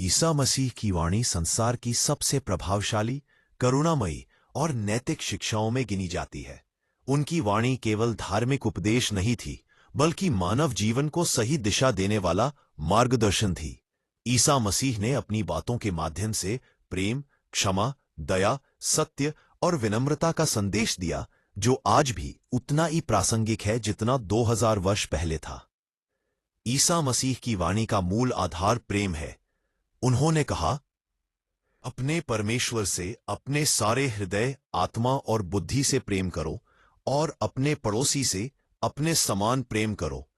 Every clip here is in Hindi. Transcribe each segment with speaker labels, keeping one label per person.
Speaker 1: ईसा मसीह की वाणी संसार की सबसे प्रभावशाली, करुणामयी और नैतिक शिक्षाओं में गिनी जाती है। उनकी वाणी केवल धार्मिक उपदेश नहीं थी, बल्कि मानव जीवन को सही दिशा देने वाला मार्गदर्शन थी। ईसा मसीह ने अपनी बातों के माध्यम से प्रेम, क्षमा, दया, सत्य और विनम्रता का संदेश दिया, जो आज भी उतना ही प्रासंगिक है जितना 2000 वर्ष पहले था। ईसा मसीह की वाणी का मूल आधार प्रेम है। उन्होंने कहा, अपने परमेश्वर से अपने सारे हृदय, आत्मा और बुद्धि से प्रेम करो और अपने पड़ोसी से अपने समान प्रेम करो।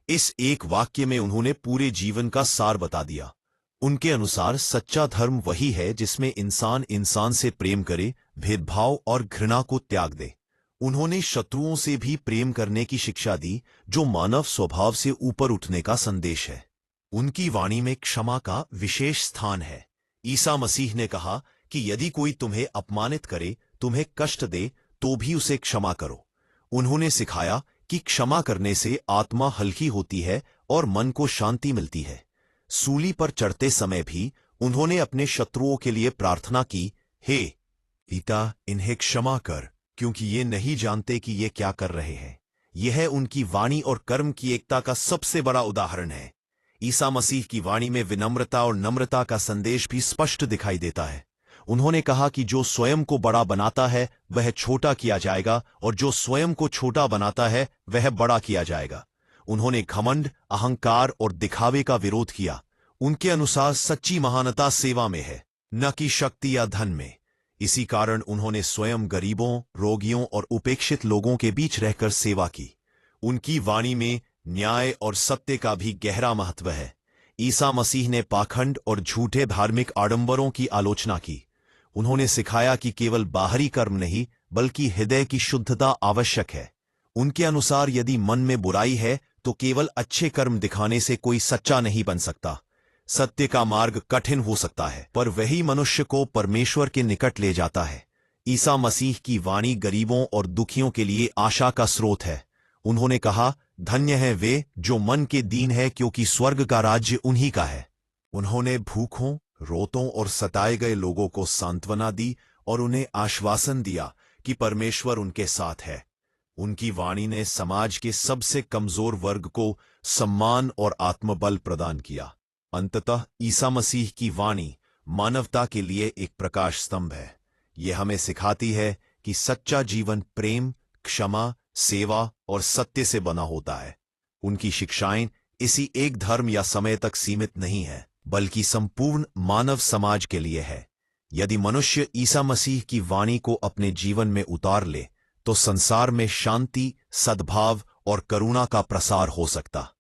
Speaker 1: इस एक वाक्य में उन्होंने पूरे जीवन का सार बता दिया। उनके अनुसार सच्चा धर्म वही है जिसमें इंसान इंसान से प्रेम करे, भेदभाव और घृणा को त्याग दे। उन्होंने शत्रुओं से भी प्रेम करने की शिक्षा दी, जो मानव स्वभाव से ऊपर उठने का संदेश है। उनकी वाणी में क्षमा का विशेष स्थान है। ईसा मसीह ने कहा कि यदि कोई तुम्हें अपमानित करे, तुम्हें कष्ट दे, तो भी उसे क्षमा करो। उन्होंने सिखाया कि क्षमा करने से आत्मा हल्की होती है और मन को शांति मिलती है। सूली पर चढ़ते समय भी उन्होंने अपने शत्रुओं के लिए प्रार्थना की, हे पिता, इन्हें क्षमा कर, क्योंकि ये नहीं जानते कि ये क्या कर रहे हैं। यह उनकी वाणी और कर्म की एकता का सबसे बड़ा उदाहरण है। ईसा मसीह की वाणी में विनम्रता और नम्रता का संदेश भी स्पष्ट दिखाई देता है। उन्होंने कहा कि जो स्वयं को बड़ा बनाता है वह छोटा किया जाएगा, और जो स्वयं को छोटा बनाता है वह बड़ा किया जाएगा। उन्होंने घमंड, अहंकार और दिखावे का विरोध किया। उनके अनुसार सच्ची महानता सेवा में है, न कि शक्ति या धन में। इसी कारण उन्होंने स्वयं गरीबों, रोगियों और उपेक्षित लोगों के बीच रहकर सेवा की। उनकी वाणी में न्याय और सत्य का भी गहरा महत्व है। ईसा मसीह ने पाखंड और झूठे धार्मिक आडंबरों की आलोचना की। उन्होंने सिखाया कि केवल बाहरी कर्म नहीं, बल्कि हृदय की शुद्धता आवश्यक है। उनके अनुसार यदि मन में बुराई है, तो केवल अच्छे कर्म दिखाने से कोई सच्चा नहीं बन सकता। सत्य का मार्ग कठिन हो सकता है, पर वही मनुष्य को परमेश्वर के निकट ले जाता है। ईसा मसीह की वाणी गरीबों और दुखियों के लिए आशा का स्रोत है। उन्होंने कहा, धन्य है वे जो मन के दीन है, क्योंकि स्वर्ग का राज्य उन्हीं का है। उन्होंने भूखों, रोतों और सताए गए लोगों को सांत्वना दी और उन्हें आश्वासन दिया कि परमेश्वर उनके साथ है। उनकी वाणी ने समाज के सबसे कमजोर वर्ग को सम्मान और आत्मबल प्रदान किया। अंततः ईसा मसीह की वाणी मानवता के लिए एक प्रकाश स्तंभ है। यह हमें सिखाती है कि सच्चा जीवन प्रेम, क्षमा, सेवा और सत्य से बना होता है। उनकी शिक्षाएं इसी एक धर्म या समय तक सीमित नहीं है, बल्कि संपूर्ण मानव समाज के लिए है। यदि मनुष्य ईसा मसीह की वाणी को अपने जीवन में उतार ले, तो संसार में शांति, सद्भाव और करुणा का प्रसार हो सकता।